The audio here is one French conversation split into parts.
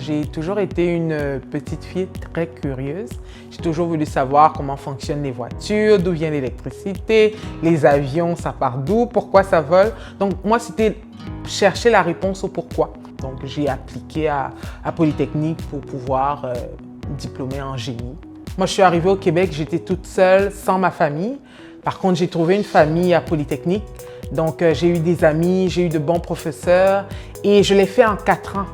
J'ai toujours été une petite fille très curieuse. J'ai toujours voulu savoir comment fonctionnent les voitures, d'où vient l'électricité, les avions, ça part d'où, pourquoi ça vole. Donc moi, c'était chercher la réponse au pourquoi. Donc j'ai appliqué à Polytechnique pour pouvoir diplômer en génie. Moi, je suis arrivée au Québec, j'étais toute seule, sans ma famille. Par contre, j'ai trouvé une famille à Polytechnique. Donc, j'ai eu des amis, j'ai eu de bons professeurs et je l'ai fait en 4 ans.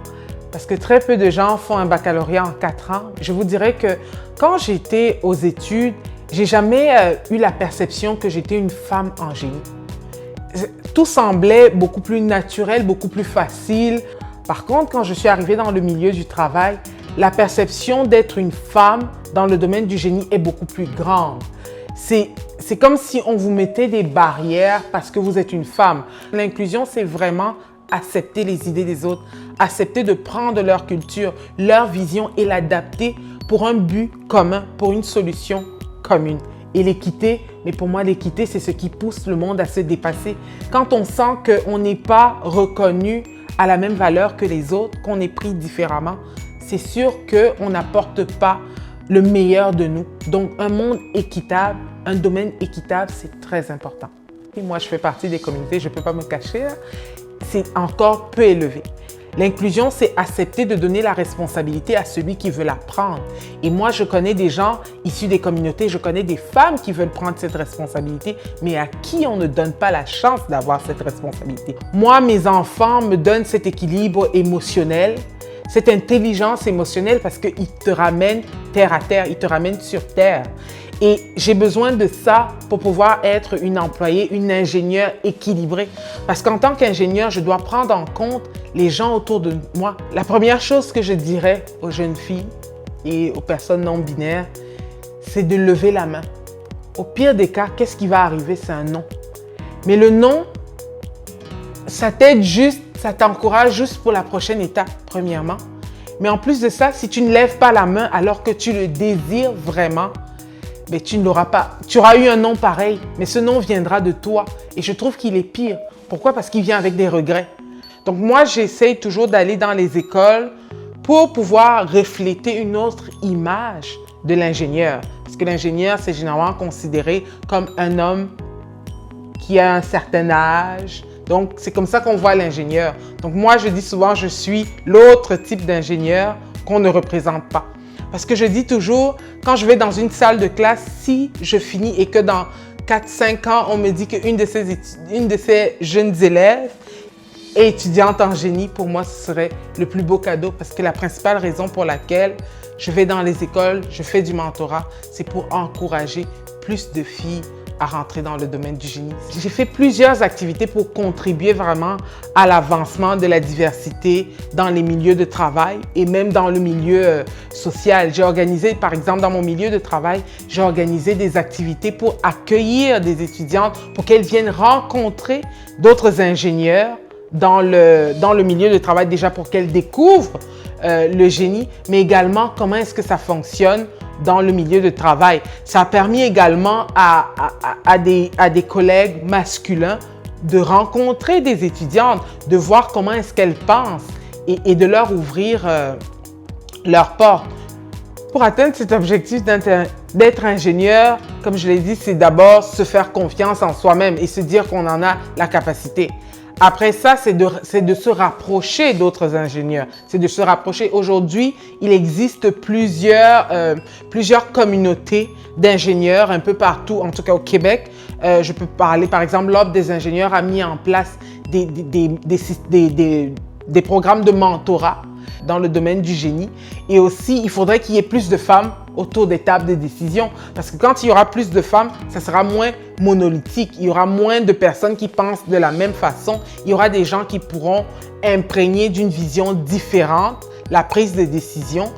Parce que très peu de gens font un baccalauréat en 4 ans. Je vous dirais que quand j'étais aux études, j'ai jamais eu la perception que j'étais une femme en génie. Tout semblait beaucoup plus naturel, beaucoup plus facile. Par contre, quand je suis arrivée dans le milieu du travail, la perception d'être une femme dans le domaine du génie est beaucoup plus grande. C'est comme si on vous mettait des barrières parce que vous êtes une femme. L'inclusion, c'est vraiment accepter les idées des autres, accepter de prendre leur culture, leur vision et l'adapter pour un but commun, pour une solution commune. Et l'équité, mais pour moi, l'équité, c'est ce qui pousse le monde à se dépasser. Quand on sent qu'on n'est pas reconnu à la même valeur que les autres, qu'on est pris différemment, c'est sûr qu'on n'apporte pas le meilleur de nous. Donc, un monde équitable, un domaine équitable, c'est très important. Et moi, je fais partie des communautés, je ne peux pas me cacher, c'est encore peu élevé. L'inclusion, c'est accepter de donner la responsabilité à celui qui veut la prendre. Et moi, je connais des gens issus des communautés, je connais des femmes qui veulent prendre cette responsabilité, mais à qui on ne donne pas la chance d'avoir cette responsabilité. Moi, mes enfants me donnent cet équilibre émotionnel, cette intelligence émotionnelle parce qu'ils te ramènent terre à terre, ils te ramènent sur terre. Et j'ai besoin de ça pour pouvoir être une employée, une ingénieure équilibrée. Parce qu'en tant qu'ingénieure, je dois prendre en compte les gens autour de moi. La première chose que je dirais aux jeunes filles et aux personnes non binaires, c'est de lever la main. Au pire des cas, qu'est-ce qui va arriver? C'est un non. Mais le non, ça t'aide juste, ça t'encourage juste pour la prochaine étape, premièrement. Mais en plus de ça, si tu ne lèves pas la main alors que tu le désires vraiment, ben, tu ne l'auras pas. Tu auras eu un non pareil, mais ce non viendra de toi. Et je trouve qu'il est pire. Pourquoi? Parce qu'il vient avec des regrets. Donc moi, j'essaye toujours d'aller dans les écoles pour pouvoir refléter une autre image de l'ingénieur. Parce que l'ingénieur, c'est généralement considéré comme un homme qui a un certain âge. Donc, c'est comme ça qu'on voit l'ingénieur. Donc, moi, je dis souvent, je suis l'autre type d'ingénieur qu'on ne représente pas. Parce que je dis toujours, quand je vais dans une salle de classe, si je finis et que dans 4-5 ans, on me dit qu'une de ces jeunes élèves est étudiante en génie, pour moi, ce serait le plus beau cadeau. Parce que la principale raison pour laquelle je vais dans les écoles, je fais du mentorat, c'est pour encourager plus de filles à rentrer dans le domaine du génie. J'ai fait plusieurs activités pour contribuer vraiment à l'avancement de la diversité dans les milieux de travail et même dans le milieu social. J'ai organisé, par exemple, dans mon milieu de travail, j'ai organisé des activités pour accueillir des étudiantes pour qu'elles viennent rencontrer d'autres ingénieurs dans le milieu de travail, déjà pour qu'elles découvrent le génie, mais également comment est-ce que ça fonctionne dans le milieu de travail. Ça a permis également à des collègues masculins de rencontrer des étudiantes, de voir comment est-ce qu'elles pensent et de leur ouvrir leurs portes. Pour atteindre cet objectif d'être ingénieur, comme je l'ai dit, c'est d'abord se faire confiance en soi-même et se dire qu'on en a la capacité. Après ça, c'est de se rapprocher d'autres ingénieurs. C'est de se rapprocher. Aujourd'hui, il existe plusieurs communautés d'ingénieurs un peu partout, en tout cas au Québec. Je peux parler, par exemple, l'Ordre des ingénieurs a mis en place des programmes de mentorat dans le domaine du génie. Et aussi, il faudrait qu'il y ait plus de femmes autour des tables de décision. Parce que quand il y aura plus de femmes, ça sera moins monolithique. Il y aura moins de personnes qui pensent de la même façon. Il y aura des gens qui pourront imprégner d'une vision différente la prise de décision